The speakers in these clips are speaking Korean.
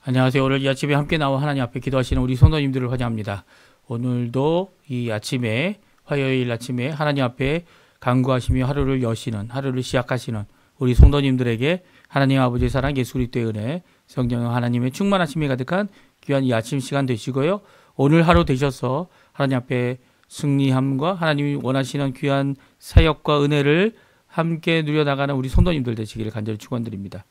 안녕하세요. 오늘 이 아침에 함께 나와 하나님 앞에 기도하시는 우리 성도님들을 환영합니다. 오늘도 이 아침에 화요일 아침에 하나님 앞에 간구하시며 하루를 여시는 하루를 시작하시는 우리 성도님들에게 하나님 아버지의 사랑 예수 그리스도의 은혜 성령 하나님의 충만하심이 가득한 귀한 이 아침 시간 되시고요. 오늘 하루 되셔서 하나님 앞에 승리함과 하나님이 원하시는 귀한 사역과 은혜를 함께 누려나가는 우리 성도님들 되시기를 간절히 축원드립니다.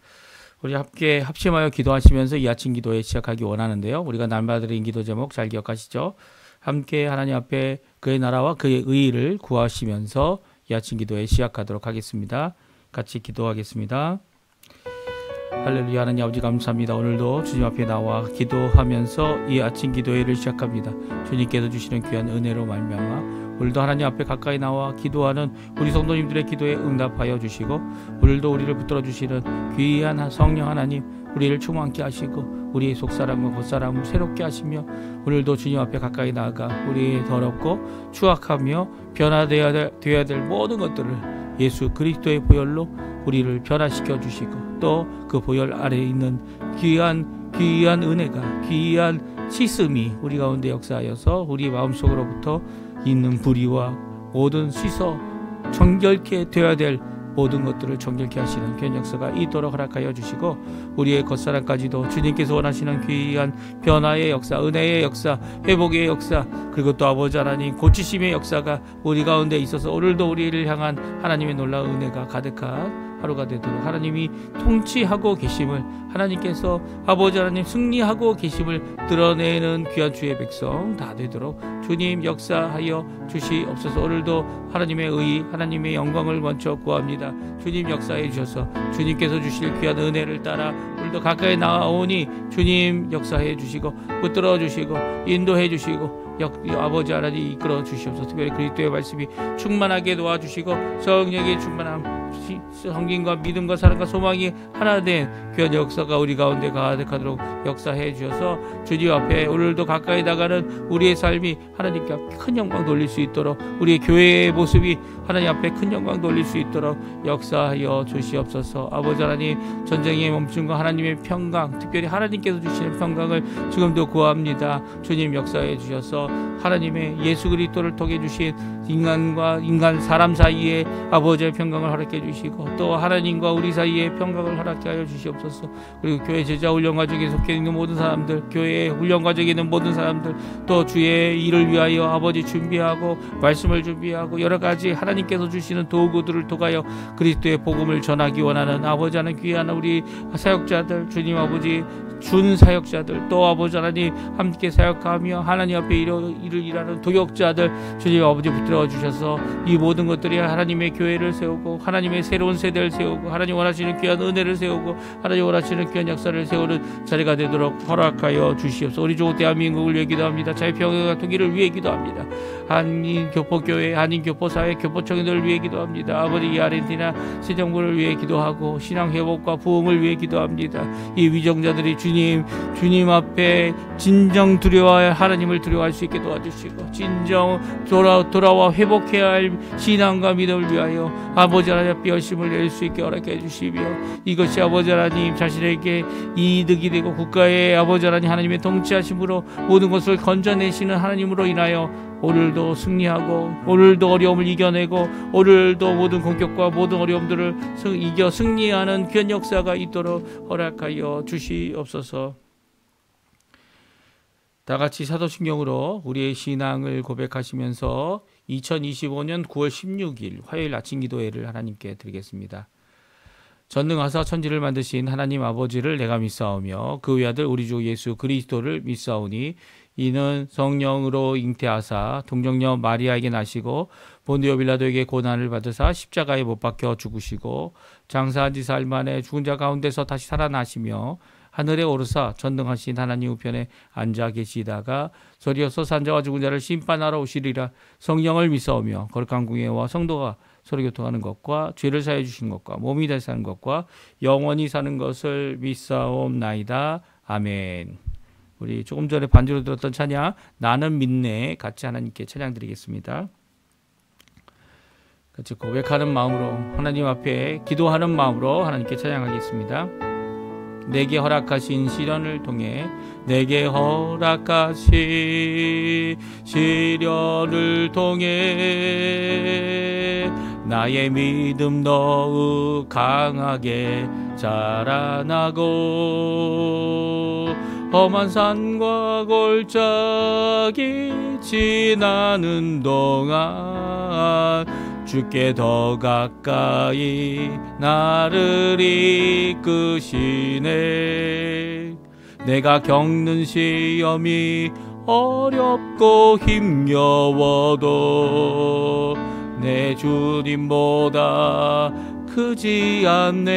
우리 함께 합심하여 기도하시면서 이 아침 기도에 시작하기 원하는데요. 우리가 날마다 드린 기도 제목 잘 기억하시죠? 함께 하나님 앞에 그의 나라와 그의 의의를 구하시면서 이 아침 기도에 시작하도록 하겠습니다. 같이 기도하겠습니다. 할렐루야. 하나님 아버지 감사합니다. 오늘도 주님 앞에 나와 기도하면서 이 아침 기도회를 시작합니다. 주님께서 주시는 귀한 은혜로 말미암아 오늘도 하나님 앞에 가까이 나와 기도하는 우리 성도님들의 기도에 응답하여 주시고 오늘도 우리를 붙들어 주시는 귀한 성령 하나님 우리를 충만케 하시고 우리의 속사람과 겉사람을 새롭게 하시며 오늘도 주님 앞에 가까이 나아가 우리의 더럽고 추악하며 변화되어야 될 모든 것들을 예수 그리스도의 보혈로 우리를 변화시켜 주시고 또 그 보혈 아래에 있는 귀한 은혜가 귀한 씻음이 우리 가운데 역사하여서 우리 마음속으로부터 있는 불의와 모든 씻어 정결케 되어야 될 모든 것들을 정결케 하시는 귀한 역사가 있도록 허락하여 주시고 우리의 겉사람까지도 주님께서 원하시는 귀한 변화의 역사, 은혜의 역사, 회복의 역사 그리고 또 아버지 하나님 고치심의 역사가 우리 가운데 있어서 오늘도 우리를 향한 하나님의 놀라운 은혜가 가득한 하루가 되도록 하나님이 통치하고 계심을 하나님께서 아버지 하나님 승리하고 계심을 드러내는 귀한 주의 백성 다 되도록 주님 역사하여 주시옵소서. 오늘도 하나님의 의 하나님의 영광을 먼저 구합니다. 주님 역사해 주셔서 주님께서 주실 귀한 은혜를 따라 오늘도 가까이 나아오니 주님 역사해 주시고 붙들어 주시고 인도해 주시고 아버지 하나님 이끌어 주시옵소서. 특별히 그리스도의 말씀이 충만하게 도와주시고 성령의 충만함 성김과 믿음과 사랑과 소망이 하나 된 귀한 역사가 우리 가운데 가득하도록 역사해 주셔서 주님 앞에 오늘도 가까이 나가는 우리의 삶이 하나님께 큰 영광 돌릴 수 있도록 우리의 교회의 모습이 하나님 앞에 큰 영광 돌릴 수 있도록 역사하여 주시옵소서. 아버지 하나님 전쟁의 멈춤과 하나님의 평강 특별히 하나님께서 주시는 평강을 지금도 구합니다. 주님 역사해 주셔서 하나님의 예수 그리스도를 통해 주신 인간과 인간 사람 사이에 아버지의 평강을 허락해 주시고 또 하나님과 우리 사이에 평강을 허락해 하여 주시옵소서. 그리고 교회 제자 훈련 과정에 속해 있는 모든 사람들 교회 훈련 과정에 있는 모든 사람들 또 주의 일을 위하여 아버지 준비하고 말씀을 준비하고 여러 가지 하나님께서 주시는 도구들을 통하여 그리스도의 복음을 전하기 원하는 아버지 하는 귀한 우리 사역자들 주님 아버지 준 사역자들 또 아버지 하나님 함께 사역하며 하나님 앞에 일을 일하는 도역자들 주님 아버지 붙들어 주셔서 이 모든 것들이 하나님의 교회를 세우고 하나님의 새로운 세대를 세우고 하나님 원하시는 귀한 은혜를 세우고 하나님 원하시는 귀한 역사를 세우는 자리가 되도록 허락하여 주시옵소서. 우리 조 대한민국을 위해 기도합니다. 자유평화가 통일을 위해 기도합니다. 한인교포교회 한인교포사회 교포청년들을 위해 기도합니다. 아버지 아르헨티나 새 정부를 위해 기도하고 신앙회복과 부흥을 위해 기도합니다. 이 위정자들이 주님 앞에 진정 두려워할 하나님을 두려워할 수 있게 도와주시고 진정 돌아와 회복해야 할 신앙과 믿음을 위하여 아버지 하나님 앞에 열심을 낼 수 있게 허락해 주시며 이것이 아버지 하나님 자신에게 이득이 되고 국가의 아버지 하나님의 통치하심으로 모든 것을 건져내시는 하나님으로 인하여 오늘도 승리하고 오늘도 어려움을 이겨내고 오늘도 모든 공격과 모든 어려움들을 이겨 승리하는 귀한 역사가 있도록 허락하여 주시옵소서. 다같이 사도신경으로 우리의 신앙을 고백하시면서 2025년 9월 16일 화요일 아침 기도회를 하나님께 드리겠습니다. 전능하사 천지를 만드신 하나님 아버지를 내가 믿사오며 그 외아들 우리 주 예수 그리스도를 믿사오니 이는 성령으로 잉태하사 동정녀 마리아에게 나시고 본디오 빌라도에게 고난을 받으사 십자가에 못 박혀 죽으시고 장사한 지 사흘 만에 죽은 자 가운데서 다시 살아나시며 하늘에 오르사 전능하신 하나님 우편에 앉아 계시다가 저리어서 산자와 죽은 자를 심판하러 오시리라. 성령을 믿사오며 거룩한 공예와 성도가 서로 교통하는 것과 죄를 사해 주신 것과 몸이 다시 사는 것과 영원히 사는 것을 믿사옵나이다. 아멘. 우리 조금 전에 반주로 들었던 찬양 나는 믿네 같이 하나님께 찬양 드리겠습니다. 같이 고백하는 마음으로 하나님 앞에 기도하는 마음으로 하나님께 찬양하겠습니다. 내게 허락하신 시련을 통해 내게 허락하신 시련을 통해 나의 믿음 더욱 강하게 자라나고 험한 산과 골짜기 지나는 동안 주께 더 가까이 나를 이끄시네. 내가 겪는 시험이 어렵고 힘겨워도 내 주님보다 크지 않네.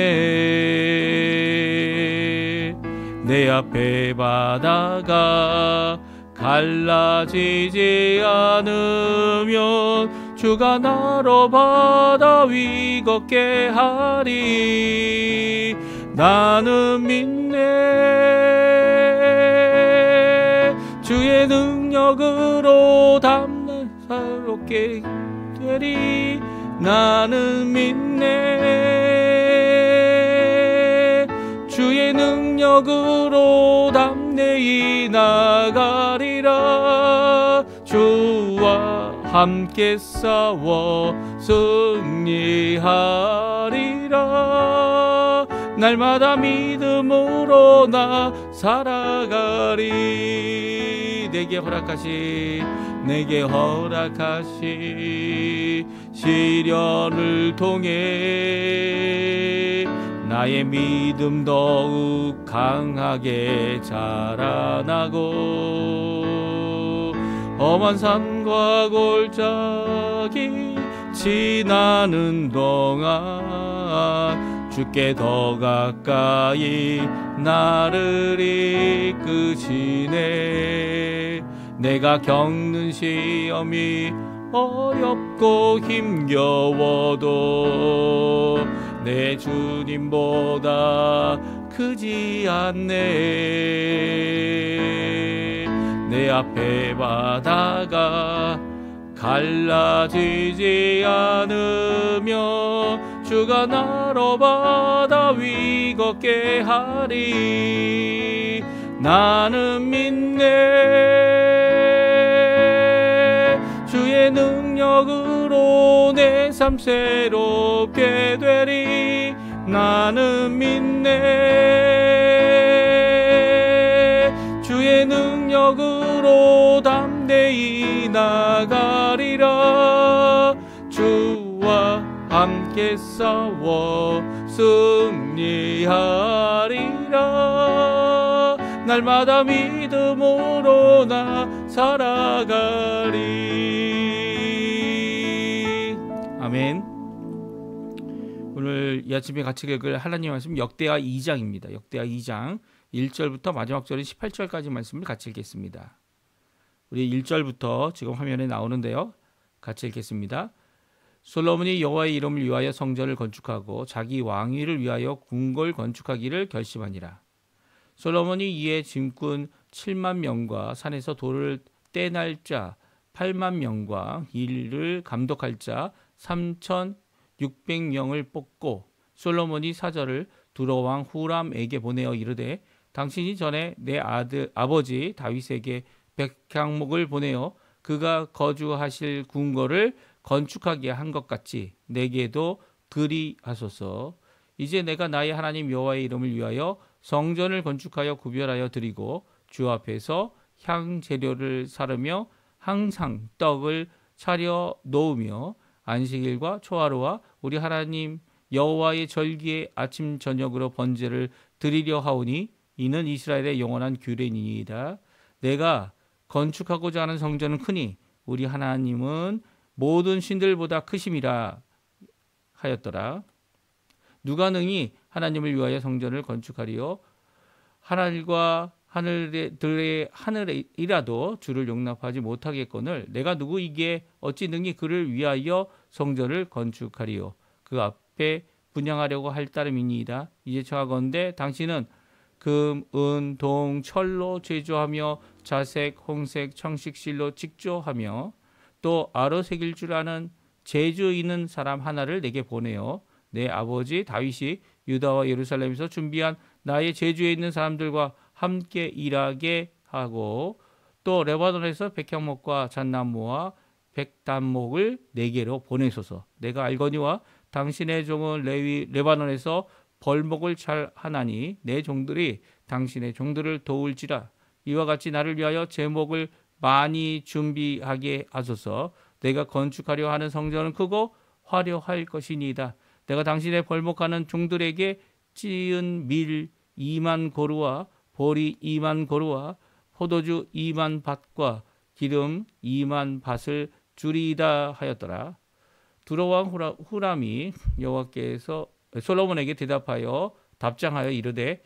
내 앞에 바다가 갈라지지 않으면 주가 나로 바다 위 걷게 하리. 나는 믿네. 주의 능력으로 담날 새롭게 되리. 나는 믿네. 주의 능력으로 담대히 나가리라. 주와 함께 싸워 승리하리라. 날마다 믿음으로 나 살아가리. 내게 허락하신 시련을 통해 나의 믿음 더욱 강하게 자라나고 험한 산과 골짜기 지나는 동안 주께 더 가까이 나를 이끄시네. 내가 겪는 시험이 어렵고 힘겨워도 내 주님보다 크지 않네. 내 앞에 바다가 갈라지지 않으며 주가 나로 바다 위 걷게 하리. 나는 믿네. 주의 능력으로 내 삶 새롭게 되리. 나는 믿네. 주의 능력으로 담대히 나가리라. 주와 함께 싸워 승리하리라. 날마다 믿음으로 나 살아가리. 아멘. 오늘 이 아침에 같이 읽을 하나님의 말씀 역대하 2장입니다. 역대하 2장 1절부터 마지막 절인 18절까지 말씀을 같이 읽겠습니다. 우리 1절부터 지금 화면에 나오는데요. 같이 읽겠습니다. 솔로몬이 여호와의 이름을 위하여 성전을 건축하고 자기 왕위를 위하여 궁궐 건축하기를 결심하니라. 솔로몬이 이에 짐꾼 7만 명과 산에서 돌을 떼날 자 8만 명과 일을 감독할 자 3,600명을 뽑고 솔로몬이 사절을 두로 왕 후람에게 보내어 이르되 당신이 전에 내 아버지 다윗에게 백향목을 보내어 그가 거주하실 궁궐을 건축하게 한 것 같이 내게도 그리하소서. 이제 내가 나의 하나님 여호와의 이름을 위하여 성전을 건축하여 구별하여 드리고 주 앞에서 향 재료를 사르며 항상 떡을 차려 놓으며 안식일과 초하루와 우리 하나님 여호와의 절기에 아침 저녁으로 번제를 드리려 하오니 이는 이스라엘의 영원한 규례니이다. 내가 건축하고자 하는 성전은 크니 우리 하나님은 모든 신들보다 크심이라 하였더라. 누가 능히 하나님을 위하여 성전을 건축하리요? 하늘과 하늘이라도 주를 용납하지 못하겠거늘 내가 누구이기에 어찌 능히 그를 위하여 성전을 건축하리요? 그 앞에 분향하려고 할 따름이니이다. 이제 청하건대 당신은 금, 은, 동, 철로 제조하며 자색, 홍색, 청식실로 직조하며 또 아로 새길 줄 아는 재주 있는 사람 하나를 내게 보내어 내 아버지 다윗이 유다와 예루살렘에서 준비한 나의 제주에 있는 사람들과 함께 일하게 하고 또 레바논에서 백향목과 잣나무와 백단목을 내게로 보내소서. 내가 알거니와 당신의 종은 레바논에서 벌목을 잘 하나니 내 종들이 당신의 종들을 도울지라. 이와 같이 나를 위하여 제목을 많이 준비하게 하소서. 내가 건축하려 하는 성전은 크고 화려할 것이니이다. 내가 당신의 벌목하는 종들에게 찌은 밀 2만 고루와 보리 2만 고루와 포도주 2만 밭과 기름 2만 밭을 주리이다 하였더라. 두로왕 후람이 여호와께서 솔로몬에게 대답하여 답장하여 이르되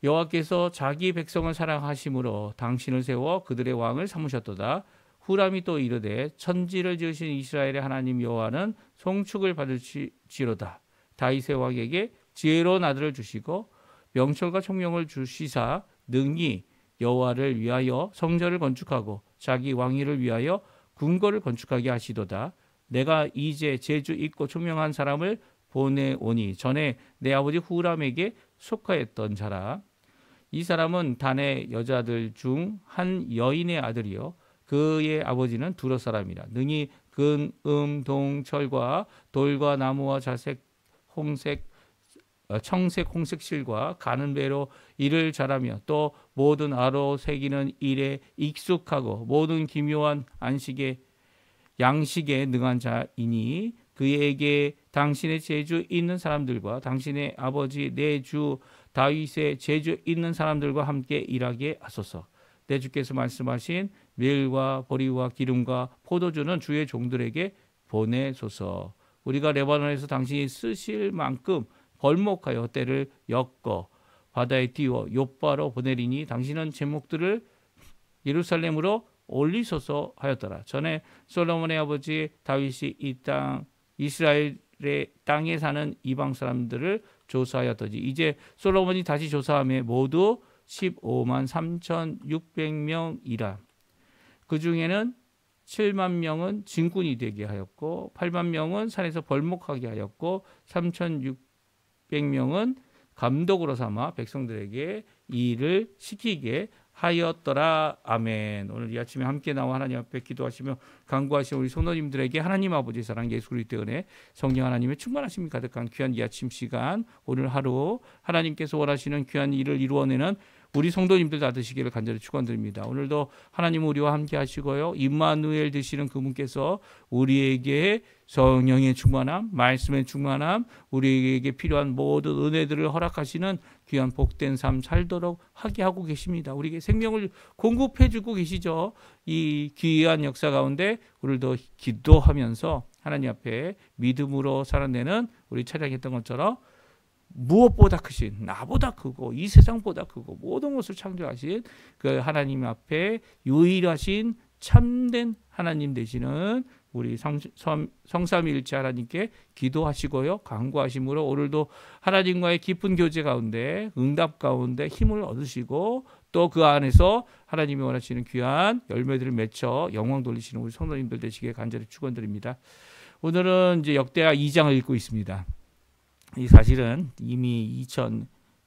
여호와께서 자기 백성을 사랑하심으로 당신을 세워 그들의 왕을 삼으셨도다. 후람이 또 이르되 천지를 지으신 이스라엘의 하나님 여호와는 송축을 받으시로다. 다윗의 왕에게 지혜로운 아들을 주시고 명철과 총명을 주시사 능히 여호와를 위하여 성전을 건축하고 자기 왕위를 위하여 궁궐을 건축하게 하시도다. 내가 이제 재주 있고 총명한 사람을 보내오니 전에 내 아버지 후람에게 속하였던 자라. 이 사람은 단의 여자들 중 한 여인의 아들이요 그의 아버지는 두로 사람이라. 능히 금, 동, 철과 돌과 나무와 자색, 홍색, 청색, 홍색 실과 가는 배로 일을 잘하며 또 모든 아로 새기는 일에 익숙하고 모든 기묘한 양식에 능한 자이니 그에게 당신의 재주 있는 사람들과 당신의 아버지 내 주 다윗의 재주 있는 사람들과 함께 일하게 하소서. 내 주께서 말씀하신 밀과 보리와 기름과 포도주는 주의 종들에게 보내소서. 우리가 레바논에서 당신이 쓰실 만큼 벌목하여 때를 엮어 바다에 띄워 욥바로 보내리니 당신은 제목들을 예루살렘으로 올리소서 하였더라. 전에 솔로몬의 아버지 다윗이 이 땅 이스라엘의 땅에 사는 이방 사람들을 조사하였더니 이제 솔로몬이 다시 조사함에 모두 15만 3,600명이라. 그 중에는 7만 명은 진군이 되게 하였고 8만 명은 산에서 벌목하게 하였고 3,600명은 감독으로 삼아 백성들에게 일을 시키게 하였더라. 아멘. 오늘 이 아침에 함께 나와 하나님 앞에 기도하시며 간구하시는 우리 성도님들에게 하나님 아버지 사랑 예수 그리스도의 은혜 성령 하나님의 충만하심이 가득한 귀한 이 아침 시간 오늘 하루 하나님께서 원하시는 귀한 일을 이루어내는 우리 성도님들 다 되시기를 간절히 축원드립니다. 오늘도 하나님 우리와 함께 하시고요. 임마누엘 되시는 그분께서 우리에게 성령의 충만함, 말씀의 충만함, 우리에게 필요한 모든 은혜들을 허락하시는 귀한 복된 삶 살도록 하게 하고 계십니다. 우리에게 생명을 공급해 주고 계시죠. 이 귀한 역사 가운데 오늘도 기도하면서 하나님 앞에 믿음으로 살아내는 우리 찬양했던 것처럼 무엇보다 크신 나보다 크고 이 세상보다 크고 모든 것을 창조하신 그 하나님 앞에 유일하신 참된 하나님 되시는 우리 성삼위일체 하나님께 기도하시고요. 간구하심으로 오늘도 하나님과의 깊은 교제 가운데 응답 가운데 힘을 얻으시고 또 그 안에서 하나님이 원하시는 귀한 열매들을 맺혀 영광 돌리시는 우리 성도님들 되시기에 간절히 축원드립니다. 오늘은 이제 역대하 2장을 읽고 있습니다. 이 사실은 이미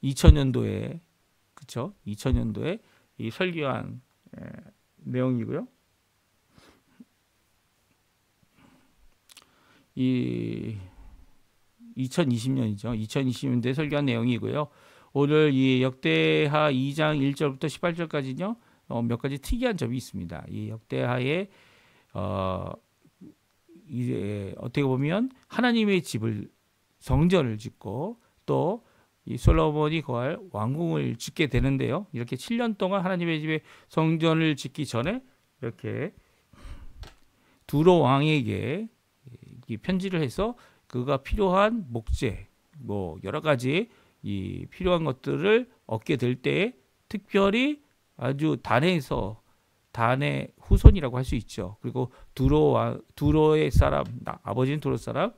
2000년도에 그렇죠? 2000년도에 이 설교한 내용이고요. 이 2020년이죠. 2020년도에 설교한 내용이고요. 오늘 이 역대하 2장 1절부터 18절까지는요. 몇 가지 특이한 점이 있습니다. 이 역대하에 이제 어떻게 보면 하나님의 집을 성전을 짓고 또 이 솔로몬이 거할 왕궁을 짓게 되는데요. 이렇게 7년 동안 하나님의 집에 성전을 짓기 전에 이렇게 두로 왕에게 이 편지를 해서 그가 필요한 목재, 뭐 여러 가지 이 필요한 것들을 얻게 될 때 특별히 아주 단의 후손이라고 할 수 있죠. 그리고 두로의 사람, 아버지는 두로 사람,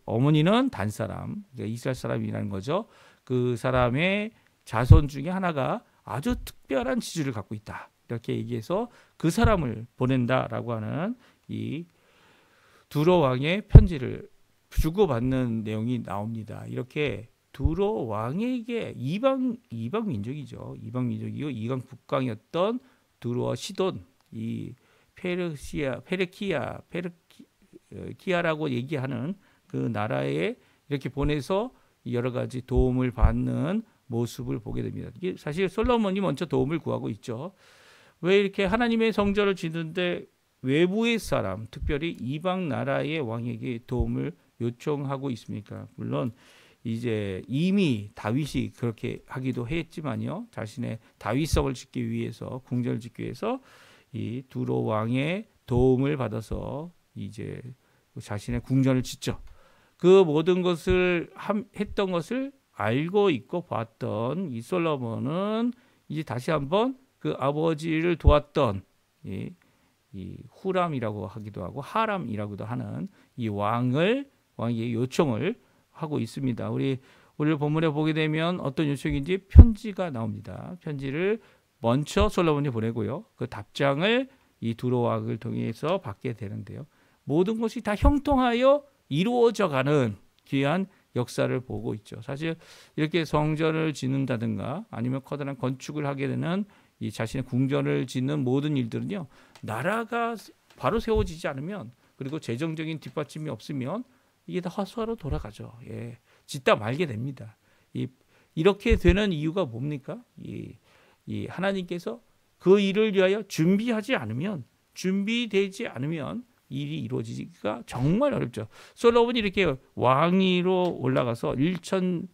어머니는 단 사람, 이스라엘 사람이라는 거죠. 그 사람의 자손 중에 하나가 아주 특별한 지주를 갖고 있다. 이렇게 얘기해서 그 사람을 보낸다라고 하는 이 두로 왕의 편지를 주고받는 내용이 나옵니다. 이렇게 두로 왕에게 이방 민족이죠. 이방 민족이고 이방 국강이었던 두로와 시돈, 이 페르키아라고 얘기하는 그 나라에 이렇게 보내서 여러 가지 도움을 받는 모습을 보게 됩니다. 이게 사실 솔로몬이 먼저 도움을 구하고 있죠. 왜 이렇게 하나님의 성전을 짓는데 외부의 사람, 특별히 이방 나라의 왕에게 도움을 요청하고 있습니까? 물론 이제 이미 다윗이 그렇게 하기도 했지만요. 자신의 다윗성을 짓기 위해서, 궁전을 짓기 위해서 이 두로 왕의 도움을 받아서 이제 자신의 궁전을 짓죠. 그 모든 것을 했던 것을 알고 있고 봤던 이 솔로몬은 이제 다시 한번 그 아버지를 도왔던 이 후람이라고 하기도 하고 하람이라고도 하는 이 왕에게 요청을 하고 있습니다. 우리 오늘 본문에 보게 되면 어떤 요청인지 편지가 나옵니다. 편지를 먼저 솔로몬이 보내고요. 그 답장을 이 두로 왕을 통해서 받게 되는데요. 모든 것이 다 형통하여 이루어져가는 귀한 역사를 보고 있죠. 사실 이렇게 성전을 짓는다든가 아니면 커다란 건축을 하게 되는 이 자신의 궁전을 짓는 모든 일들은요. 나라가 바로 세워지지 않으면 그리고 재정적인 뒷받침이 없으면 이게 다 헛수로 돌아가죠. 예, 짓다 말게 됩니다. 이렇게 되는 이유가 뭡니까? 이 하나님께서 그 일을 위하여 준비되지 않으면 일이 이루어지기가 정말 어렵죠. 솔로몬이 이렇게 왕위로 올라가서 1천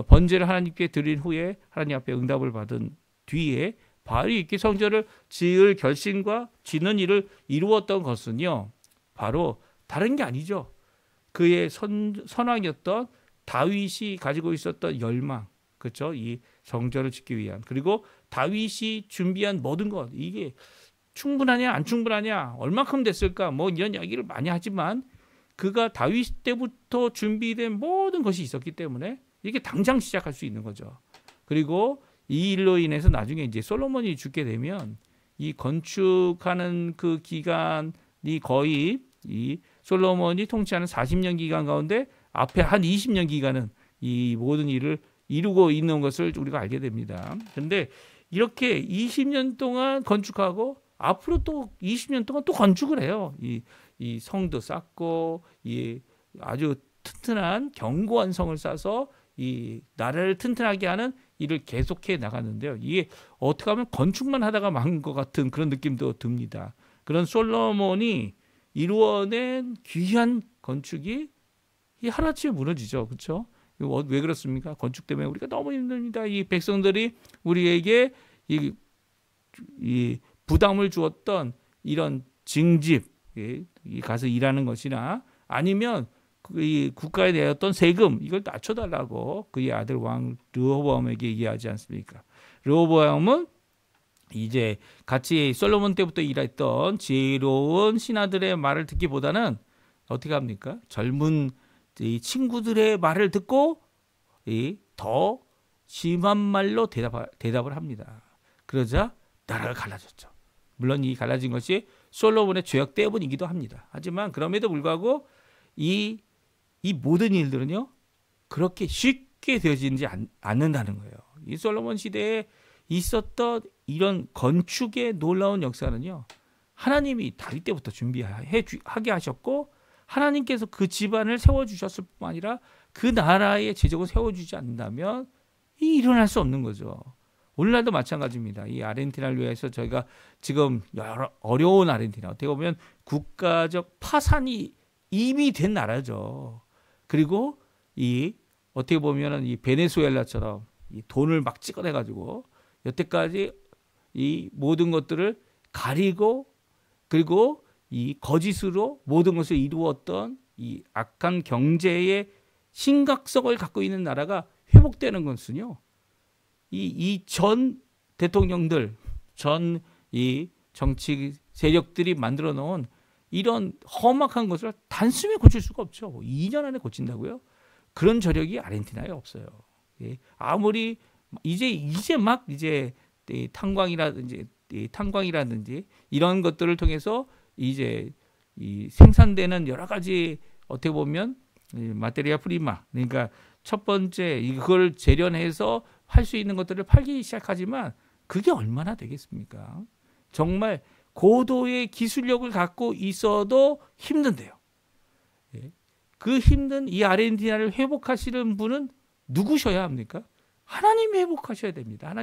번제를 하나님께 드린 후에 하나님 앞에 응답을 받은 뒤에 바로 이렇게 성전을 지을 결심과 짓는 일을 이루었던 것은요. 바로 다른 게 아니죠. 그의 선왕이었던 다윗이 가지고 있었던 열망, 그렇죠? 이 성전을 짓기 위한 그리고 다윗이 준비한 모든 것 이게 충분하냐 안 충분하냐 얼마큼 됐을까 뭐 이런 이야기를 많이 하지만 그가 다윗 때부터 준비된 모든 것이 있었기 때문에 이렇게 당장 시작할 수 있는 거죠. 그리고 이 일로 인해서 나중에 이제 솔로몬이 죽게 되면 이 건축하는 그 기간이 거의 이 솔로몬이 통치하는 40년 기간 가운데 앞에 한 20년 기간은 이 모든 일을 이루고 있는 것을 우리가 알게 됩니다. 그런데 이렇게 20년 동안 건축하고 앞으로 또 20년 동안 또 건축을 해요. 이 성도 쌓고 이 아주 튼튼한 견고한 성을 쌓아서 이 나라를 튼튼하게 하는 일을 계속해 나가는데요. 이게 어떻게 하면 건축만 하다가 망한 것 같은 그런 느낌도 듭니다. 그런 솔로몬이 이루어낸 귀한 건축이 하루아침에 무너지죠. 그렇죠? 왜 그렇습니까? 건축 때문에 우리가 너무 힘듭니다. 이 백성들이 우리에게 이 부담을 주었던 이런 징집, 가서 일하는 것이나 아니면 이 국가에 내었던 세금 이걸 낮춰달라고 그의 아들 왕 르호보암에게 얘기하지 않습니까? 르호보암은 이제 같이 솔로몬 때부터 일했던 지혜로운 신하들의 말을 듣기보다는 어떻게 합니까? 젊은 이 친구들의 말을 듣고 더 심한 말로 대답을 합니다. 그러자 나라가 갈라졌죠. 물론 이 갈라진 것이 솔로몬의 죄악 때문이기도 합니다. 하지만 그럼에도 불구하고 이 모든 일들은요 그렇게 쉽게 되어지지 않는다는 거예요. 이 솔로몬 시대에 있었던 이런 건축의 놀라운 역사는요 하나님이 다윗 때부터 준비하게 하셨고 하나님께서 그 집안을 세워주셨을 뿐만 아니라 그 나라의 제적을 세워주지 않는다면 일어날 수 없는 거죠. 오늘날도 마찬가지입니다. 이 아르헨티나를 위해서 저희가 지금 어려운 아르헨티나 어떻게 보면 국가적 파산이 이미 된 나라죠. 그리고 어떻게 보면은 이 베네수엘라처럼 이 돈을 막 찍어내가지고 여태까지 이 모든 것들을 가리고 그리고 이 거짓으로 모든 것을 이루었던 이 악한 경제의 심각성을 갖고 있는 나라가 회복되는 것은요. 이 전 대통령들, 전 이 정치 세력들이 만들어 놓은 이런 험악한 것을 단숨에 고칠 수가 없죠. 2년 안에 고친다고요? 그런 저력이 아르헨티나에 없어요. 아무리 이제 막 탄광이라든지 이런 것들을 통해서 이제 이 생산되는 여러 가지 어떻게 보면 마테리아 프리마 그러니까 첫 번째 이걸 재련해서 할 수 있는 것들을 팔기 시작하지만 그게 얼마나 되겠습니까? 정말 고도의 기술력을 갖고 있어도 힘든데요. 예. 그 힘든 이 아르헨티나를 회복하시는 분은 누구셔야 합니까? 하나님이 회복하셔야 됩니다.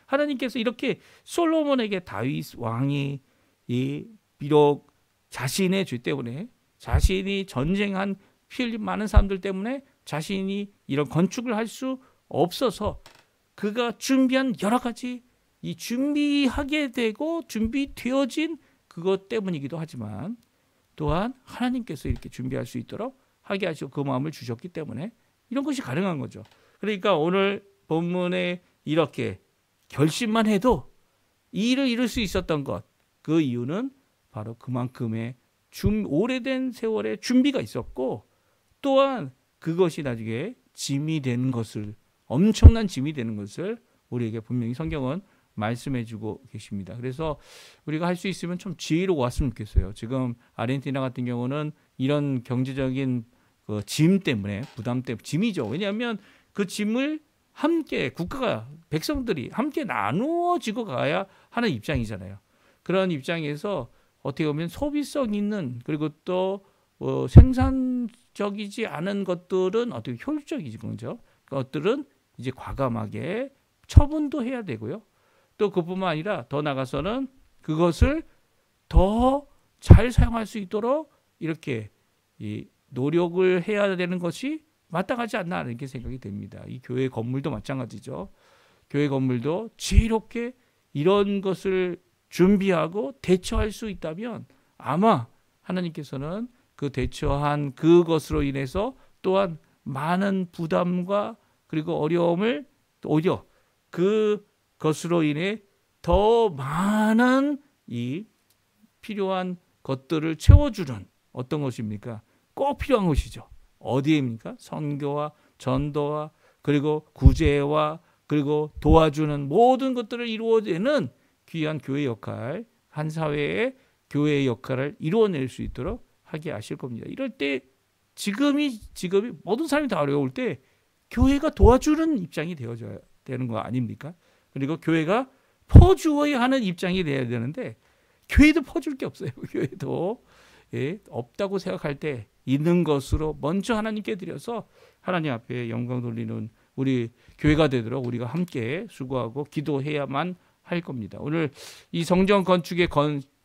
하나님께서 이렇게 솔로몬에게 다윗 왕이 비록 자신의 죄 때문에 자신이 전쟁한 피 흘린 많은 사람들 때문에 자신이 이런 건축을 할 수 없어서 그가 준비한 여러 가지 이 준비하게 되고 준비되어진 그것 때문이기도 하지만 또한 하나님께서 이렇게 준비할 수 있도록 하게 하시고 그 마음을 주셨기 때문에 이런 것이 가능한 거죠. 그러니까 오늘 본문에 이렇게 결심만 해도 이 일을 이룰 수 있었던 것, 그 이유는 바로 그만큼의 오래된 세월의 준비가 있었고 또한 그것이 나중에 짐이 되는 것을 엄청난 짐이 되는 것을 우리에게 분명히 성경은 말씀해주고 계십니다. 그래서 우리가 할 수 있으면 좀 지혜로 왔으면 좋겠어요. 지금 아르헨티나 같은 경우는 이런 경제적인 그 짐 때문에 부담 때문에 짐이죠. 왜냐하면 그 짐을 함께 국가가 백성들이 함께 나누어지고 가야 하는 입장이잖아요. 그런 입장에서 어떻게 보면 소비성 있는 그리고 또 생산적이지 않은 것들은 어떻게 효율적이지 그죠? 것들은 이제 과감하게 처분도 해야 되고요. 또 그뿐만 아니라 더 나가서는 그것을 더 잘 사용할 수 있도록 이렇게 노력을 해야 되는 것이 마땅하지 않나 이렇게 생각이 됩니다. 이 교회 건물도 마찬가지죠. 교회 건물도 지혜롭게 이런 것을 준비하고 대처할 수 있다면 아마 하나님께서는 그 대처한 그것으로 인해서 또한 많은 부담과 그리고 어려움을 오히려 그것으로 인해 더 많은 이 필요한 것들을 채워주는 어떤 것입니까? 꼭 필요한 것이죠. 어디입니까? 선교와 전도와 그리고 구제와 그리고 도와주는 모든 것들을 이루어내는 귀한 교회 역할, 한 사회의 교회의 역할을 이루어낼 수 있도록 하게 하실 겁니다. 이럴 때 지금이 모든 사람이 다 어려울 때 교회가 도와주는 입장이 되어져야 되는 거 아닙니까? 그리고 교회가 퍼주어야 하는 입장이 되어야 되는데 교회도 퍼줄 게 없어요. 교회도 없다고 생각할 때 있는 것으로 먼저 하나님께 드려서 하나님 앞에 영광 돌리는 우리 교회가 되도록 우리가 함께 수고하고 기도해야만 할 겁니다. 오늘 이 성전 건축의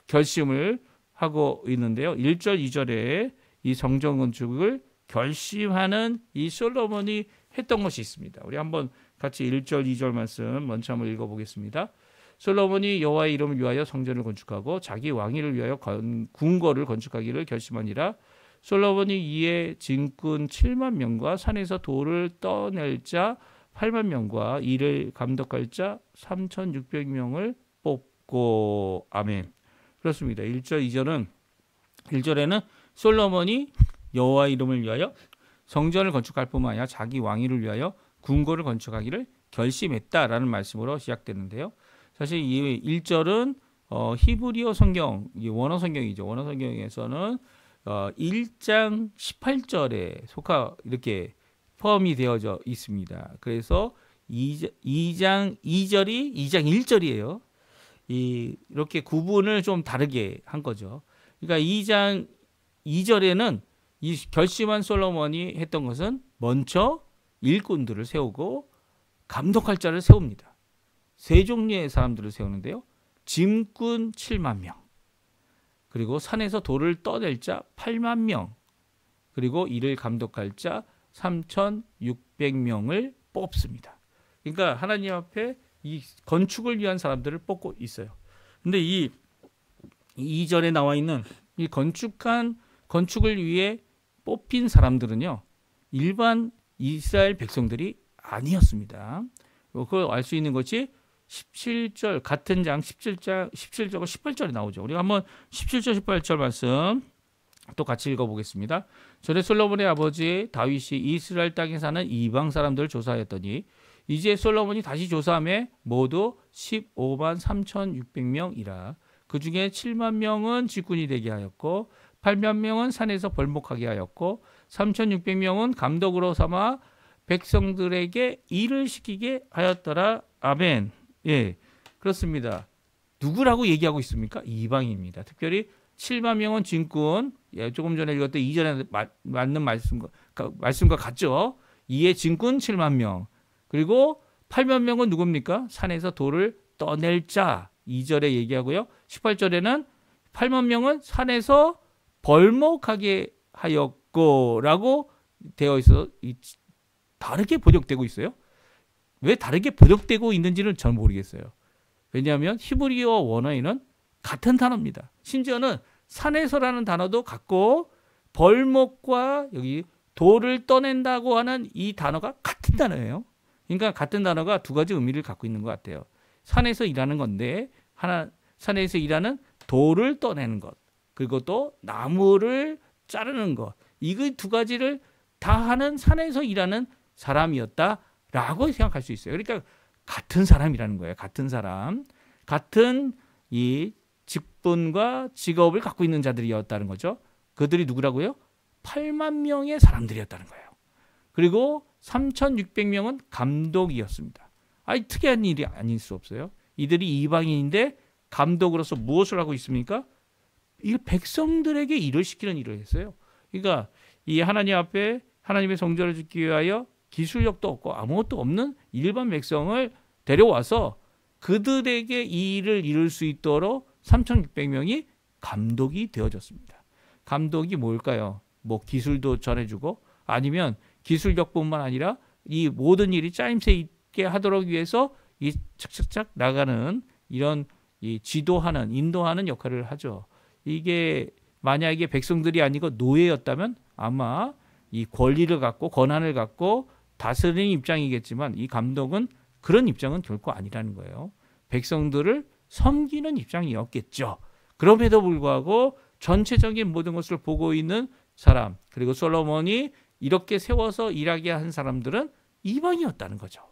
결심을 하고 있는데요. 1절, 2절에 이 성전 건축을 결심하는 이 솔로몬이 했던 것이 있습니다. 우리 한번 같이 1절, 2절 말씀 먼저 한번 읽어보겠습니다. 솔로몬이 여호와의 이름을 위하여 성전을 건축하고 자기 왕위를 위하여 궁궐을 건축하기를 결심하니라. 솔로몬이 이에 진군 7만 명과 산에서 돌을 떠낼 자 8만 명과 이를 감독할 자 3,600명을 뽑고 아멘. 그렇습니다. 1절, 1절에는 솔로몬이 여호와 이름을 위하여 성전을 건축할 뿐만 아니라 자기 왕위를 위하여 궁궐을 건축하기를 결심했다라는 말씀으로 시작되는데요. 사실 이 1절은 히브리어 성경, 원어 성경이죠. 원어 성경에서는 1장 18절에 이렇게 포함이 되어져 있습니다. 그래서 2장 2절이 2장 1절이에요. 이렇게 구분을 좀 다르게 한 거죠. 그러니까 2장 2절에는 이 결심한 솔로몬이 했던 것은 먼저 일꾼들을 세우고 감독할 자를 세웁니다. 세 종류의 사람들을 세우는데요. 짐꾼 7만 명, 그리고 산에서 돌을 떠낼 자 8만 명, 그리고 이를 감독할 자 3,600명을 뽑습니다. 그러니까 하나님 앞에 이 건축을 위한 사람들을 뽑고 있어요. 근데 이 2절에 나와 있는 이 건축을 위해 뽑힌 사람들은요, 일반 이스라엘 백성들이 아니었습니다. 그걸 알 수 있는 것이 17절 같은 장 17절과 18절에 나오죠. 우리가 한번 17절 18절 말씀 또 같이 읽어보겠습니다. 전에 솔로몬의 아버지 다윗이 이스라엘 땅에 사는 이방 사람들을 조사하였더니 이제 솔로몬이 다시 조사하며 모두 15만 3,600명이라. 그 중에 7만 명은 직군이 되게 하였고 8만 명은 산에서 벌목하게 하였고 3,600명은 감독으로 삼아 백성들에게 일을 시키게 하였더라. 아멘. 예, 그렇습니다. 누구라고 얘기하고 있습니까? 이방인입니다. 특별히 7만 명은 진군. 예, 조금 전에 읽었던 이전에 맞는 말씀과 같죠. 이에 진군 7만 명. 그리고 8만 명은 누굽니까? 산에서 돌을 떠낼 자. 2절에 얘기하고요. 18절에는 8만 명은 산에서 벌목하게 하였고라고 되어 있어 다르게 번역되고 있어요. 왜 다르게 번역되고 있는지는 전 모르겠어요. 왜냐하면 히브리어 원어에는 같은 단어입니다. 심지어는 산에서라는 단어도 같고 벌목과 여기 돌을 떠낸다고 하는 이 단어가 같은 단어예요. 그러니까 같은 단어가 두 가지 의미를 갖고 있는 것 같아요. 산에서 일하는 건데 산에서 일하는 돌을 떠내는 것, 그리고 또 나무를 자르는 것, 이 두 가지를 다 하는 산에서 일하는 사람이었다라고 생각할 수 있어요. 그러니까 같은 사람이라는 거예요. 같은 사람, 같은 이 직분과 직업을 갖고 있는 자들이었다는 거죠. 그들이 누구라고요? 8만 명의 사람들이었다는 거예요. 그리고 3,600명은 감독이었습니다. 아니, 특이한 일이 아닐 수 없어요. 이들이 이방인인데 감독으로서 무엇을 하고 있습니까? 이 백성들에게 일을 시키는 일을 했어요. 그러니까 이 하나님 앞에 하나님의 성전을 짓기 위하여 기술력도 없고 아무것도 없는 일반 백성을 데려와서 그들에게 이 일을 이룰 수 있도록 3,600명이 감독이 되어졌습니다. 감독이 뭘까요? 뭐 기술도 전해주고 아니면 기술력뿐만 아니라 이 모든 일이 짜임새 있게 하도록 위해서 이 착착착 나가는 이런 이 지도하는 인도하는 역할을 하죠. 이게 만약에 백성들이 아니고 노예였다면 아마 이 권리를 갖고 권한을 갖고 다스리는 입장이겠지만 이 감독은 그런 입장은 결코 아니라는 거예요. 백성들을 섬기는 입장이었겠죠. 그럼에도 불구하고 전체적인 모든 것을 보고 있는 사람, 그리고 솔로몬이 이렇게 세워서 일하게 한 사람들은 이방이었다는 거죠.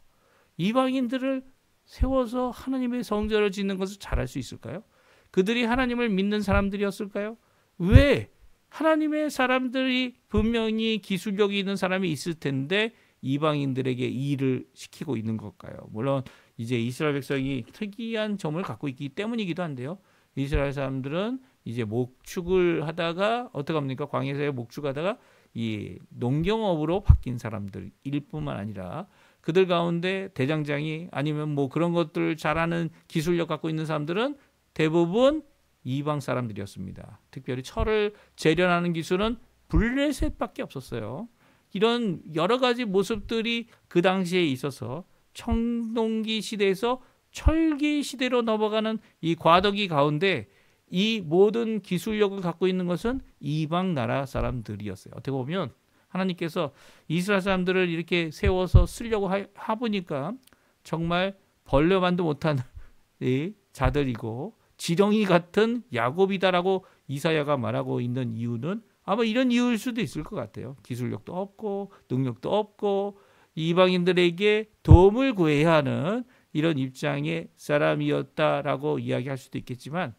이방인들을 세워서 하나님의 성전을 짓는 것을 잘할 수 있을까요? 그들이 하나님을 믿는 사람들이었을까요? 왜 하나님의 사람들이 분명히 기술력이 있는 사람이 있을 텐데 이방인들에게 일을 시키고 있는 걸까요? 물론 이제 이스라엘 백성이 특이한 점을 갖고 있기 때문이기도 한데요. 이스라엘 사람들은 이제 목축을 하다가 어떻게 합니까? 광야에서 목축하다가 이 농경업으로 바뀐 사람들일 뿐만 아니라 그들 가운데 대장장이 아니면 뭐 그런 것들을 잘하는 기술력 갖고 있는 사람들은 대부분 이방 사람들이었습니다. 특별히 철을 재련하는 기술은 블레셋밖에 없었어요. 이런 여러 가지 모습들이 그 당시에 있어서 청동기 시대에서 철기 시대로 넘어가는 이 과도기 가운데 이 모든 기술력을 갖고 있는 것은 이방 나라 사람들이었어요. 어떻게 보면 하나님께서 이스라엘 사람들을 이렇게 세워서 쓰려고 하보니까 정말 벌레만도 못한 자들이고 지렁이 같은 야곱이다라고 이사야가 말하고 있는 이유는 아마 이런 이유일 수도 있을 것 같아요. 기술력도 없고 능력도 없고 이방인들에게 도움을 구해야 하는 이런 입장의 사람이었다라고 이야기할 수도 있겠지만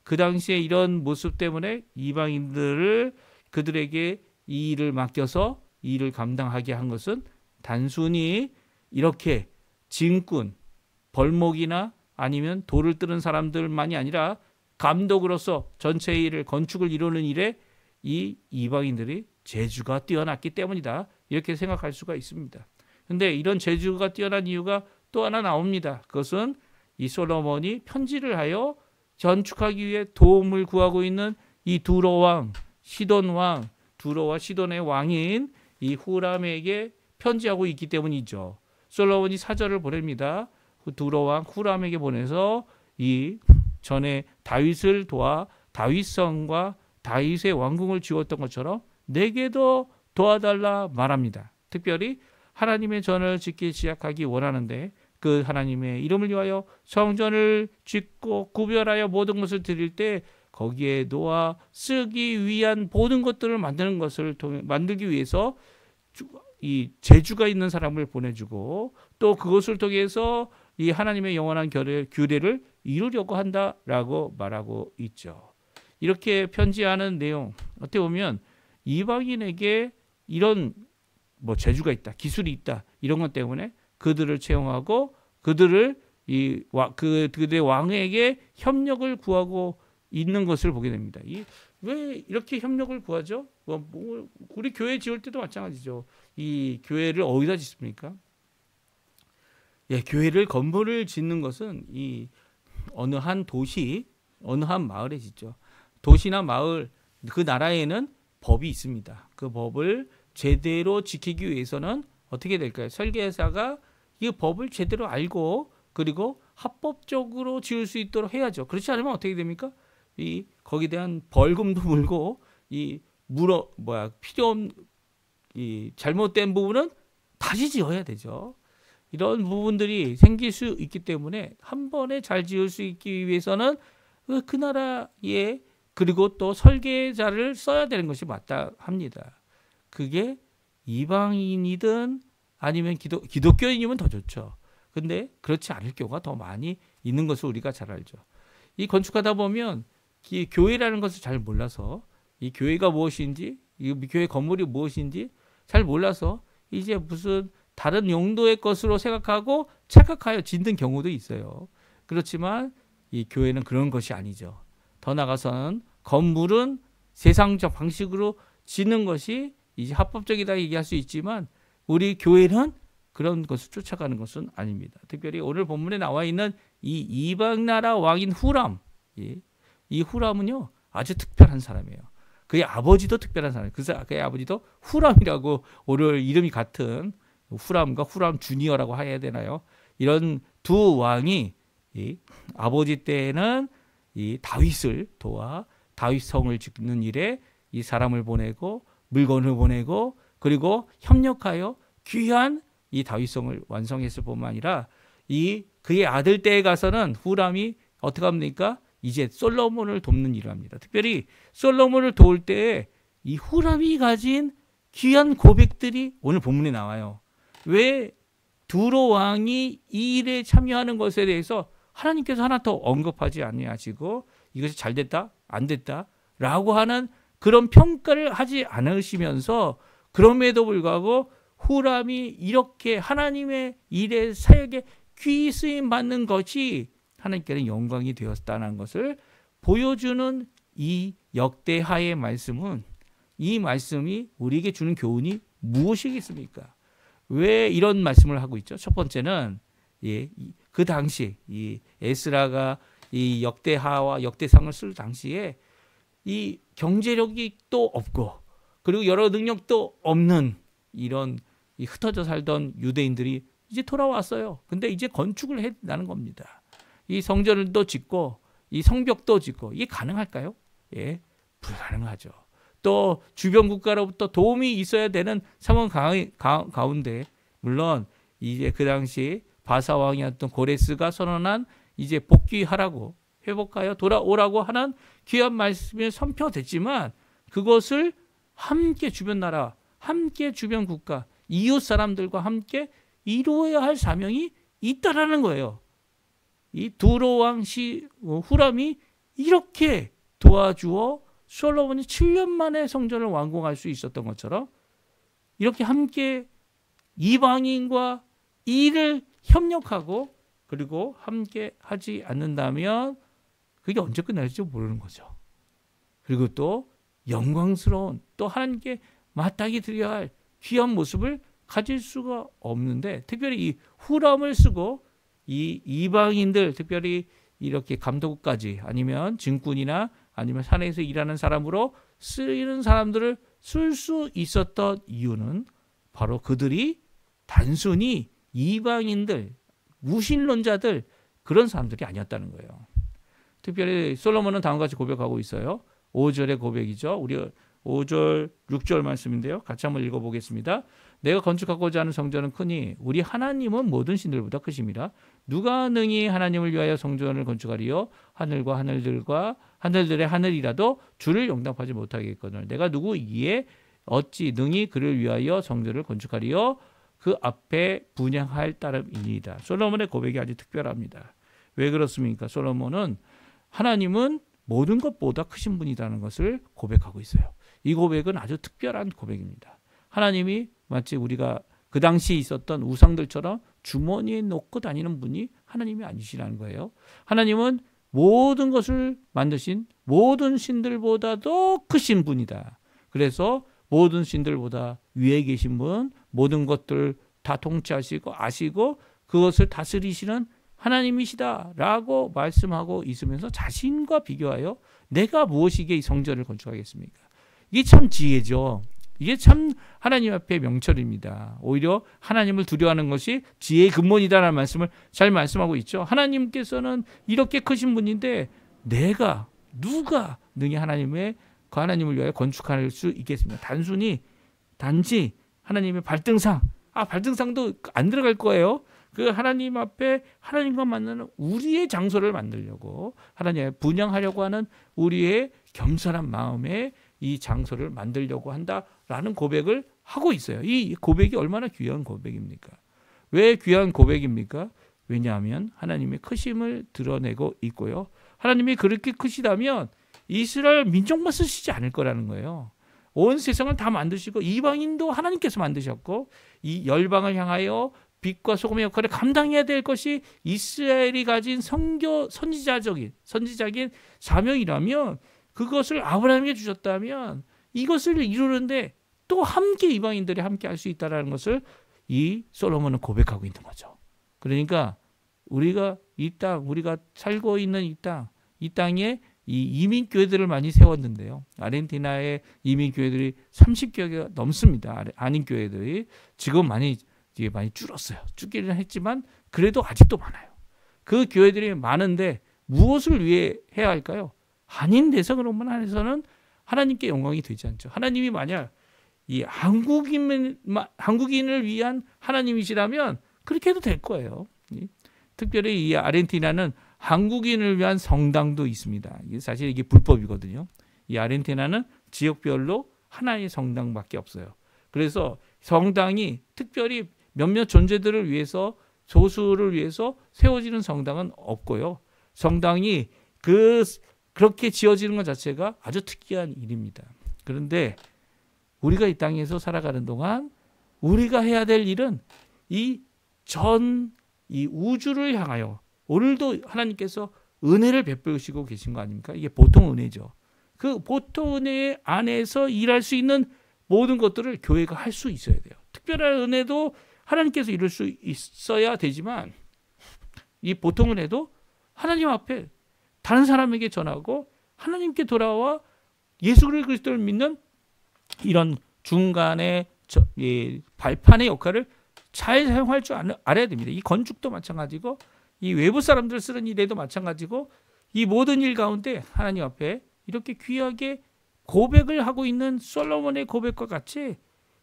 그 당시에 이런 모습 때문에 이방인들을 그들에게 이 일을 맡겨서 이 일을 감당하게 한 것은 단순히 이렇게 진군, 벌목이나 아니면 돌을 뜨는 사람들만이 아니라 감독으로서 전체 일을 건축을 이루는 일에 이 이방인들이 재주가 뛰어났기 때문이다. 이렇게 생각할 수가 있습니다. 그런데 이런 재주가 뛰어난 이유가 또 하나 나옵니다. 그것은 이 솔로몬이 편지를 하여 건축하기 위해 도움을 구하고 있는 이 두로 왕, 시돈 왕, 두로와 시돈의 왕인 이 후람에게 편지하고 있기 때문이죠. 솔로몬이 사절을 보냅니다. 두로 왕 후람에게 보내서 이 전에 다윗을 도와 다윗성과 다윗의 왕궁을 지었던 것처럼 내게도 도와달라 말합니다. 특별히 하나님의 전을 짓기 시작하기 원하는데 그 하나님의 이름을 위하여 성전을 짓고 구별하여 모든 것을 드릴 때 거기에 놓아 쓰기 위한 모든 것들을 만드는 것을 만들기 위해서 이 재주가 있는 사람을 보내주고 또 그것을 통해서 이 하나님의 영원한 규례를 이루려고 한다라고 말하고 있죠. 이렇게 편지하는 내용 어떻게 보면 이방인에게 이런 뭐 재주가 있다, 기술이 있다 이런 것 때문에 그들을 채용하고 그들을 그들의 왕에게 협력을 구하고 있는 것을 보게 됩니다. 왜 이렇게 협력을 구하죠? 우리 교회 지을 때도 마찬가지죠. 이 교회를 어디다 짓습니까? 예, 교회를 건물을 짓는 것은 이 어느 한 도시, 어느 한 마을에 짓죠. 도시나 마을, 그 나라에는 법이 있습니다. 그 법을 제대로 지키기 위해서는 어떻게 될까요? 설계사가 이 법을 제대로 알고 그리고 합법적으로 지을 수 있도록 해야죠. 그렇지 않으면 어떻게 됩니까? 거기에 대한 벌금도 물고 필요 없는 잘못된 부분은 다시 지어야 되죠. 이런 부분들이 생길 수 있기 때문에 한 번에 잘 지을 수 있기 위해서는 그 나라에 그리고 또 설계자를 써야 되는 것이 마땅합니다. 그게 이방인이든 아니면 기독교인이면 더 좋죠. 근데 그렇지 않을 경우가 더 많이 있는 것을 우리가 잘 알죠. 이 건축하다 보면 이 교회라는 것을 잘 몰라서 이 교회가 무엇인지 이 교회 건물이 무엇인지 잘 몰라서 이제 무슨 다른 용도의 것으로 생각하고 착각하여 짓는 경우도 있어요. 그렇지만 이 교회는 그런 것이 아니죠. 더 나아가서는 건물은 세상적 방식으로 짓는 것이 이제 합법적이다 얘기할 수 있지만 우리 교회는 그런 것을 쫓아가는 것은 아닙니다. 특별히 오늘 본문에 나와 있는 이 이방 나라 왕인 후람, 이 후람은요 아주 특별한 사람이에요. 그의 아버지도 특별한 사람이에요. 그의 아버지도 후람이라고 오늘 이름이 같은 후람과 후람 주니어라고 해야 되나요? 이런 두 왕이 아버지 때에는 이 다윗을 도와 다윗 성을 짓는 일에 이 사람을 보내고 물건을 보내고 그리고 협력하여 귀한 이 다윗성을 완성했을 뿐만 아니라 그의 아들 때에 가서는 후람이 어떻게 합니까? 이제 솔로몬을 돕는 일을 합니다. 특별히 솔로몬을 도울 때에 이 후람이 가진 귀한 고백들이 오늘 본문에 나와요. 왜 두로 왕이 이 일에 참여하는 것에 대해서 하나님께서 하나 더 언급하지 아니하시고 이것이 잘 됐다, 안 됐다 라고 하는 그런 평가를 하지 않으시면서 그럼에도 불구하고 후람이 이렇게 하나님의 일에 사역에 귀히 쓰임 받는 것이 하나님께는 영광이 되었다는 것을 보여주는 이 역대하의 말씀은 이 말씀이 우리에게 주는 교훈이 무엇이겠습니까? 왜 이런 말씀을 하고 있죠? 첫 번째는 그 당시 이 에스라가 이 역대하와 역대상을 쓸 당시에 이 경제력이 또 없고 그리고 여러 능력도 없는 이런 흩어져 살던 유대인들이 이제 돌아왔어요. 근데 이제 건축을 해야 한다는 겁니다. 이 성전도 짓고 이 성벽도 짓고 이게 가능할까요? 예, 불가능하죠. 또 주변 국가로부터 도움이 있어야 되는 상황 가운데 물론 이제 그 당시 바사 왕이었던 고레스가 선언한 이제 복귀하라고 회복하여 돌아오라고 하는 귀한 말씀이 선포됐지만 그것을 함께 주변 나라, 함께 주변 국가, 이웃 사람들과 함께 이루어야 할 사명이 있다라는 거예요. 이 두로 왕 후람이 이렇게 도와주어 솔로몬이 7년 만에 성전을 완공할 수 있었던 것처럼 이렇게 함께 이방인과 일을 협력하고 그리고 함께 하지 않는다면 그게 언제 끝날지 모르는 거죠. 그리고 또 영광스러운 또 하나님께 마땅히 드려야 할 귀한 모습을 가질 수가 없는데 특별히 이 후람을 쓰고 이 이방인들 특별히 이렇게 감독까지 아니면 증군이나 아니면 산에서 일하는 사람으로 쓰이는 사람들을 쓸 수 있었던 이유는 바로 그들이 단순히 이방인들, 무신론자들 그런 사람들이 아니었다는 거예요. 특별히 솔로몬은 다음과 같이 고백하고 있어요. 5절의 고백이죠. 우리 5절, 6절 말씀인데요. 같이 한번 읽어보겠습니다. 내가 건축하고자 하는 성전은 크니 우리 하나님은 모든 신들보다 크심이라. 누가 능히 하나님을 위하여 성전을 건축하리요? 하늘과 하늘들의 하늘이라도 주를 용납하지 못하겠거늘. 내가 누구이기에 어찌 능히 그를 위하여 성전을 건축하리요? 그 앞에 분향할 따름이니이다. 솔로몬의 고백이 아주 특별합니다. 왜 그렇습니까? 솔로몬은 하나님은 모든 것보다 크신 분이라는 것을 고백하고 있어요. 이 고백은 아주 특별한 고백입니다. 하나님이 마치 우리가 그 당시 있었던 우상들처럼 주머니에 넣고 다니는 분이 하나님이 아니시라는 거예요. 하나님은 모든 것을 만드신 모든 신들보다도 크신 분이다. 그래서 모든 신들보다 위에 계신 분, 모든 것들을 다 통치하시고 아시고 그것을 다스리시는 하나님이시다라고 말씀하고 있으면서 자신과 비교하여 내가 무엇이기에 이 성전을 건축하겠습니까? 이게 참 지혜죠. 이게 참 하나님 앞에 명철입니다. 오히려 하나님을 두려워하는 것이 지혜의 근본이다라는 말씀을 잘 말씀하고 있죠. 하나님께서는 이렇게 크신 분인데 누가 능히 그 하나님을 위하여 건축할 수 있겠습니까? 단지 하나님의 발등상도 안 들어갈 거예요. 그 하나님 앞에 하나님과 만나는 우리의 장소를 만들려고 하나님을 분양하려고 하는 우리의 겸손한 마음에 이 장소를 만들려고 한다라는 고백을 하고 있어요. 이 고백이 얼마나 귀한 고백입니까? 왜 귀한 고백입니까? 왜냐하면 하나님의 크심을 드러내고 있고요. 하나님이 그렇게 크시다면 이스라엘 민족만 쓰시지 않을 거라는 거예요. 온 세상을 다 만드시고 이방인도 하나님께서 만드셨고 이 열방을 향하여 빛과 소금의 역할을 감당해야 될 것이 이스라엘이 가진 선지자적인 사명이라면 그것을 아브라함에게 주셨다면 이것을 이루는데 또 함께 이방인들이 함께 할 수 있다는 것을 이 솔로몬은 고백하고 있는 거죠. 그러니까 우리가 우리가 살고 있는 이 땅에 이 이민교회들을 많이 세웠는데요. 아르헨티나의 이민교회들이 30개가 넘습니다. 한인교회들이 지금 많이 줄었어요. 줄기는 했지만 그래도 아직도 많아요. 그 교회들이 많은데 무엇을 위해 해야 할까요? 한인 대상으로만 해서는 하나님께 영광이 되지 않죠. 하나님이 만약 이 한국인을 위한 하나님이시라면 그렇게 해도 될 거예요. 특별히 이 아르헨티나는 한국인을 위한 성당도 있습니다. 사실 이게 불법이거든요. 이 아르헨티나는 지역별로 하나의 성당밖에 없어요. 그래서 성당이 특별히 몇몇 존재들을 위해서 소수를 위해서 세워지는 성당은 없고요. 성당이 그렇게 지어지는 것 자체가 아주 특이한 일입니다. 그런데 우리가 이 땅에서 살아가는 동안 우리가 해야 될 일은 이 우주를 향하여 오늘도 하나님께서 은혜를 베푸시고 계신 거 아닙니까? 이게 보통 은혜죠. 그 보통 은혜 안에서 일할 수 있는 모든 것들을 교회가 할 수 있어야 돼요. 특별한 은혜도 하나님께서 이룰 수 있어야 되지만 이 보통 은혜도 하나님 앞에 다른 사람에게 전하고 하나님께 돌아와 예수 그리스도를 믿는 이런 중간에 발판의 역할을 잘 사용할 줄 알아야 됩니다. 이 건축도 마찬가지고 이 외부 사람들 쓰는 일에도 마찬가지고 이 모든 일 가운데 하나님 앞에 이렇게 귀하게 고백을 하고 있는 솔로몬의 고백과 같이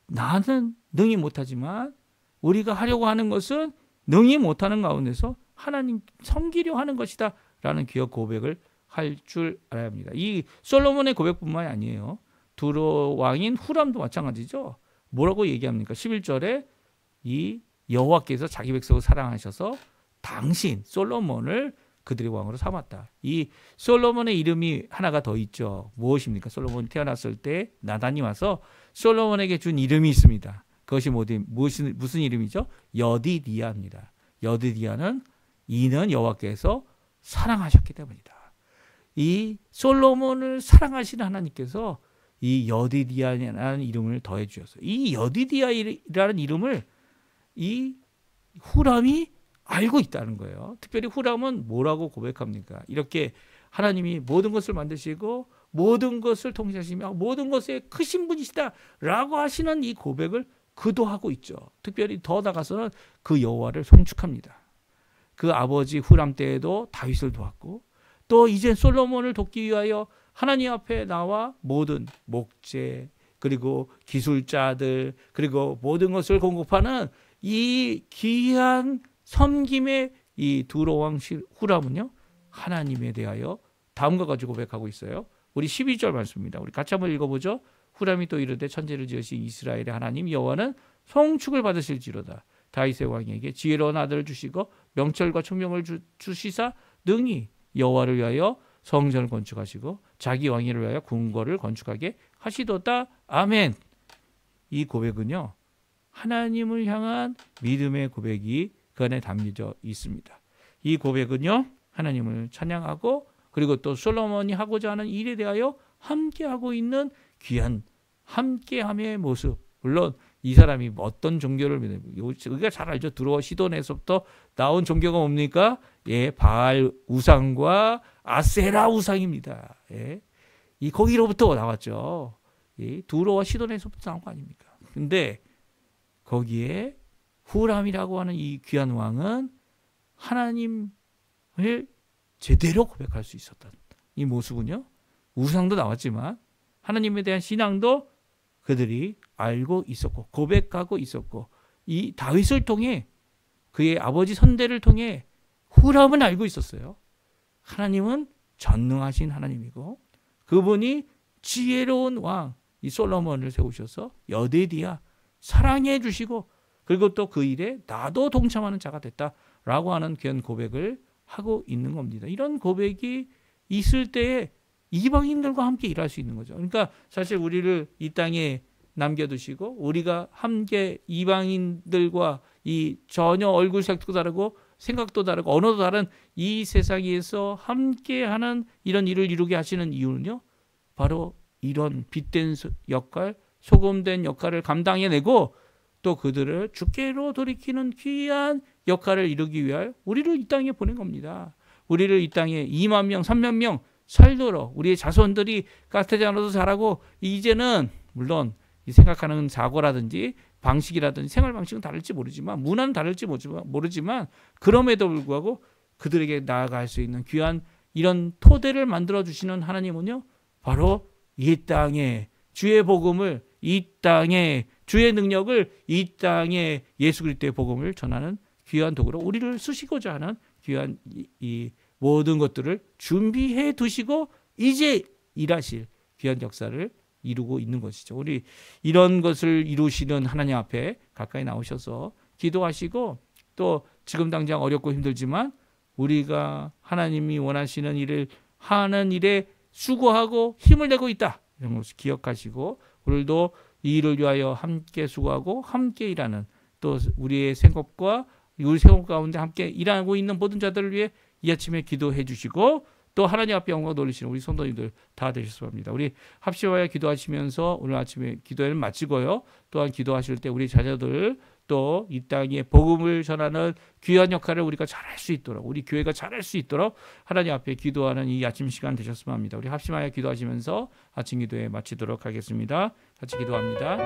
나는 능히 못하지만 우리가 하려고 하는 것은 능히 못하는 가운데서 하나님 섬기려 하는 것이다 라는 귀한 고백을 할 줄 알아야 합니다. 이 솔로몬의 고백뿐만이 아니에요. 두로 왕인 후람도 마찬가지죠. 뭐라고 얘기합니까? 11절에 이 여호와께서 자기 백성을 사랑하셔서 당신 솔로몬을 그들의 왕으로 삼았다. 이 솔로몬의 이름이 하나가 더 있죠. 무엇입니까? 솔로몬이 태어났을 때 나단이 와서 솔로몬에게 준 이름이 있습니다. 그것이 무슨 이름이죠? 여디디아입니다. 여디디아는 이는 여호와께서 사랑하셨기 때문이다. 이 솔로몬을 사랑하시는 하나님께서 이 여디디아라는 이름을 더해 주셨어요. 이 여디디아라는 이름을 이 후람이 알고 있다는 거예요. 특별히 후람은 뭐라고 고백합니까? 이렇게 하나님이 모든 것을 만드시고 모든 것을 통치하시며 모든 것에 크신 분이시다라고 하시는 이 고백을 그도 하고 있죠. 특별히 더 나가서는 그 여호와를 송축합니다. 그 아버지 후람 때에도 다윗을 도왔고 또 이제 솔로몬을 돕기 위하여 하나님 앞에 나와 모든 목재 그리고 기술자들 그리고 모든 것을 공급하는 이 귀한 섬김의 이 두로왕 후람은요 하나님에 대하여 다음과 같이 고백하고 있어요. 우리 12절 말씀입니다. 우리 같이 한번 읽어보죠. 후람이 또 이르되 천지를 지으신 이스라엘의 하나님 여호와는 송축을 받으실지로다. 다윗의 왕에게 지혜로운 아들을 주시고 명철과 총명을 주시사 능히 여호와를 위하여 성전을 건축하시고 자기 왕위를 위하여 궁궐을 건축하게 하시도다. 아멘. 이 고백은요 하나님을 향한 믿음의 고백이 그 안에 담겨져 있습니다. 이 고백은요, 하나님을 찬양하고 그리고 또 솔로몬이 하고자 하는 일에 대하여 함께하고 있는 귀한 함께함의 모습. 물론 이 사람이 어떤 종교를 믿어요? 우리가 잘 알죠. 두로와 시돈에서부터 나온 종교가 뭡니까? 예, 바알 우상과 아세라 우상입니다. 예, 이 거기로부터 나왔죠. 예, 두로와 시돈에서부터 나온 거 아닙니까? 근데 거기에 후람이라고 하는 이 귀한 왕은 하나님을 제대로 고백할 수 있었던 이 모습은요, 우상도 나왔지만 하나님에 대한 신앙도 그들이 알고 있었고 고백하고 있었고, 이 다윗을 통해 그의 아버지 선대를 통해 후람은 알고 있었어요. 하나님은 전능하신 하나님이고 그분이 지혜로운 왕 이 솔로몬을 세우셔서 여대디야 사랑해 주시고 그리고 또 그 일에 나도 동참하는 자가 됐다라고 하는 그런 고백을 하고 있는 겁니다. 이런 고백이 있을 때에 이방인들과 함께 일할 수 있는 거죠. 그러니까 사실 우리를 이 땅에 남겨두시고 우리가 함께 이방인들과 이 전혀 얼굴색도 다르고 생각도 다르고 언어도 다른 이 세상에서 함께하는 이런 일을 이루게 하시는 이유는요, 바로 이런 빛된 역할, 소금된 역할을 감당해내고 또 그들을 주께로 돌이키는 귀한 역할을 이루기 위하여 우리를 이 땅에 보낸 겁니다. 우리를 이 땅에 2만 명, 3만 명 살도록 우리의 자손들이 카스테자노도 잘하고, 이제는 물론 이 생각하는 사고라든지 방식이라든지 생활 방식은 다를지 모르지만 문화는 다를지 모르지만 그럼에도 불구하고 그들에게 나아갈 수 있는 귀한 이런 토대를 만들어 주시는 하나님은요, 바로 이 땅에 주의 복음을, 이 땅에 주의 능력을, 이 땅에 예수 그리스도의 복음을 전하는 귀한 도구로 우리를 쓰시고자 하는 귀한 이 모든 것들을 준비해 두시고 이제 일하실 귀한 역사를 이루고 있는 것이죠. 우리 이런 것을 이루시는 하나님 앞에 가까이 나오셔서 기도하시고, 또 지금 당장 어렵고 힘들지만 우리가 하나님이 원하시는 일을 하는 일에 수고하고 힘을 내고 있다, 이런 것을 기억하시고 오늘도 이 일을 위하여 함께 수고하고 함께 일하는, 또 우리의 생업과 우리 생업 가운데 함께 일하고 있는 모든 자들을 위해 이 아침에 기도해 주시고 또 하나님 앞에 영광 돌리시는 우리 성도님들 다 되셨으면 합니다. 우리 합심하여 기도하시면서 오늘 아침에 기도회를 마치고요, 또한 기도하실 때 우리 자녀들 또 이 땅에 복음을 전하는 귀한 역할을 우리가 잘할 수 있도록, 우리 교회가 잘할 수 있도록 하나님 앞에 기도하는 이 아침 시간 되셨으면 합니다. 우리 합심하여 기도하시면서 아침 기도회 마치도록 하겠습니다. 같이 기도합니다.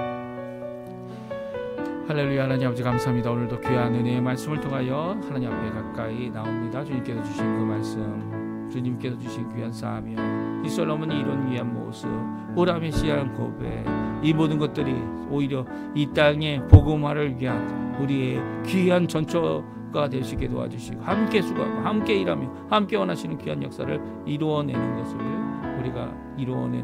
할렐루야. 하나님 아버지 감사합니다. 오늘도 귀한 은혜의 말씀을 통하여 하나님 앞에 가까이 나옵니다. 주님께서 주신 그 말씀, 주님께서 주신 귀한 사명, 이 솔로몬이 이룬 귀한 모습, 오람의 씨한 고백, 이 모든 것들이 오히려 이 땅의 복음화를 위한 우리의 귀한 전초가 되시게 도와주시고 함께 수고하고 함께 일하며 함께 원하시는 귀한 역사를 이루어내는 것을 우리가 이루어내는